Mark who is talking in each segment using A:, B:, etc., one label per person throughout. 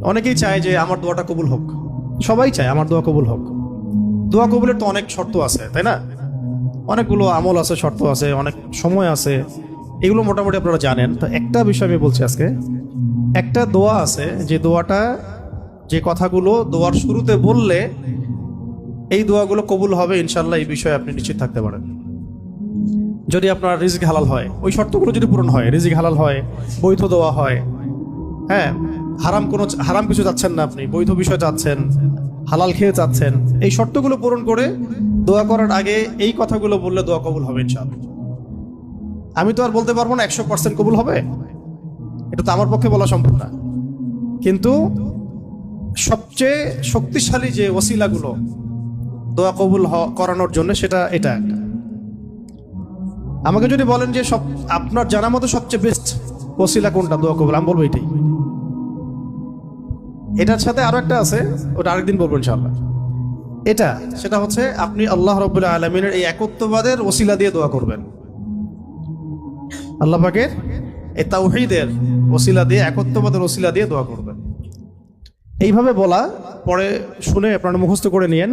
A: অনেকেই চায় যে আমার দোয়াটা কবুল হোক, সবাই চায় আমার দোয়া কবুল হোক। দোয়া কবুলের তো অনেক শর্ত আছে, তাই না? অনেকগুলো আমল আছে, শর্ত আছে, অনেক সময় আছে, এগুলো মোটামুটি আপনারা জানেন। তো একটা বিষয় আমি বলছি আজকে, একটা দোয়া আছে যে দোয়াটা, যে কথাগুলো দোয়ার শুরুতে বললে এই দোয়াগুলো কবুল হবে ইনশাল্লাহ, এই বিষয়ে আপনি নিশ্চিত থাকতে পারেন। যদি আপনার রিজিক হালাল হয়, ওই শর্তগুলো যদি পূরণ হয়, রিজিক হালাল হয়, বৈধ দোয়া হয়, হ্যাঁ, হারাম কিছু চাচ্ছেন না, আপনি বৈধ বিষয় চাচ্ছেন, হালাল খেয়ে চাচ্ছেন, এই শর্তগুলো পূরণ করে দোয়া করার আগে এই কথাগুলো বললে দোয়া কবুল হবে ইনশাআল্লাহ। আমি তো আর বলতে পারবো না 100% কবুল হবে, এটা তো আমার পক্ষে বলা সম্ভব না, কিন্তু সবচেয়ে শক্তিশালী যে ওসিলাগুলো দোয়া কবুল করানোর জন্য, সেটা এটা একটা। আমাকে যদি বলেন যে আপনার জানা মতো সবচেয়ে বেস্ট ওসিলা কোনটা দোয়া কবুল, আমি বলবো এটাই। এটার সাথে আরো একটা আছে, ওটা আরেকদিন বলবো ইনশাআল্লাহ। সেটা হচ্ছে আপনি আল্লাহ রাব্বুল আলামিনের এই একত্ববাদের ওসিলা দিয়ে দোয়া করবেন। আল্লাহ পাকের এই তাওহীদের ওসিলা দিয়ে, একত্ববাদের ওসিলা দিয়ে দোয়া করবেন। এইভাবে বলা, পরে শুনে আপনারা মুখস্থ করে নিয়েন।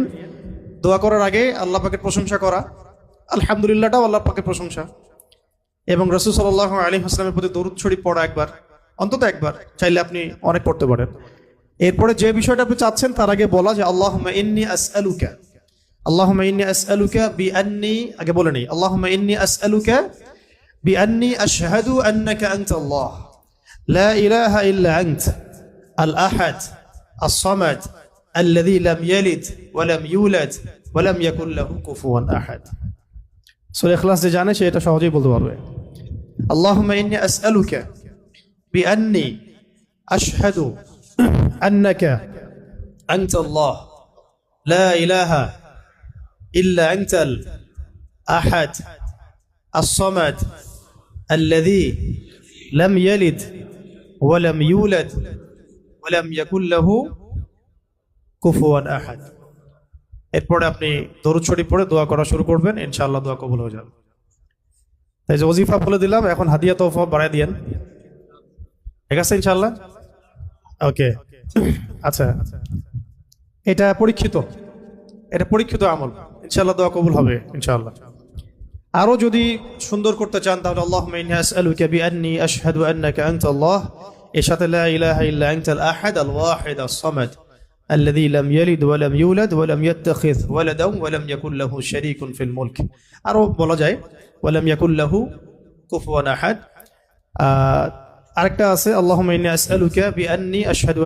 A: দোয়া করার আগে আল্লাহ পাকের প্রশংসা করা, আলহামদুলিল্লাহটাও আল্লাহ পাকের প্রশংসা, এবং রাসূল সাল্লাল্লাহু আলাইহি ওয়াসাল্লামের প্রতি দরুদ শরীফ পড়া একবার, অন্তত একবার, চাইলে আপনি অনেক পড়তে পারেন। এরপরে যে বিষয়টা আপনি চাচ্ছেন তার আগে বলা যে আল্লাহুম্মা ইন্নী আসআলুকা বিআন্নী, আগে বলে নেই, আল্লাহুম্মা ইন্নী আসআলুকা বিআন্নী আশহাদু আন্নাকা আনতাল্লাহ লা ইলাহা ইল্লা আনতা আল আহাদ আস-সামাদ আল্লাযী লাম ইয়ালিদ ওয়া লাম ইউলাদ ওয়া লাম ইয়াকুল লাহু কুফুয়ান আহাদ। সূরা ইখলাস যে জানে সে এটা সহজেই বলতে পারবে। আল্লাহুম্মা ইন্নী আসআলুকা বিআন্নী আশহাদু আন্নাকা আনতাল্লাহ লা ইলাহা ইল্লা আনতাল আহাদ আস-সামাদ আল্লাযী লাম ইয়ালিদ ওয়া লাম ইউলাদ ওয়া লাম ইয়াকুল লাহু কুফুয়ান আহাদ। এরপরে আপনি দরুদ শরীফ পড়ে দোয়া করা শুরু করবেন, ইনশাআল্লাহ দোয়া কবুল হয়ে যাবে। তাই যে ওজিফা বলে দিলাম, এখন হাদিয়া তোফা বাড়ায় দিয়েন, ঠিক আছে ইনশাআল্লাহ? ওকে, আচ্ছা, এটা পরীক্ষিত আমল, ইনশাআল্লাহ দোয়া কবুল হবে ইনশাআল্লাহ। আরো যদি সুন্দর করতে চান তাহলে আল্লাহুম্মা ইন্নী আসআলুকা বিআন্নী আশহাদু আন্নাকা আনতাল্লাহ, এর সাথে লা ইলাহা ইল্লা আনতাল আহাদ আল ওয়াহিদ আস-সামাদ আল্লাযী লাম ইয়ালিদ ওয়া লাম ইউলাদ ওয়া লাম ইয়াত্তাখিয ওয়ালাদান ওয়া লাম ইয়াকুল লাহু শারীকুন ফিল মুলক। আরো বলা যায় ওয়া লাম ইয়াকুল লাহু কুফুয়ান আহাদ। আরেকটা আছে আল্লাহুম্মা ইন্নী আসআলুকা বিআন্নী আশহাদু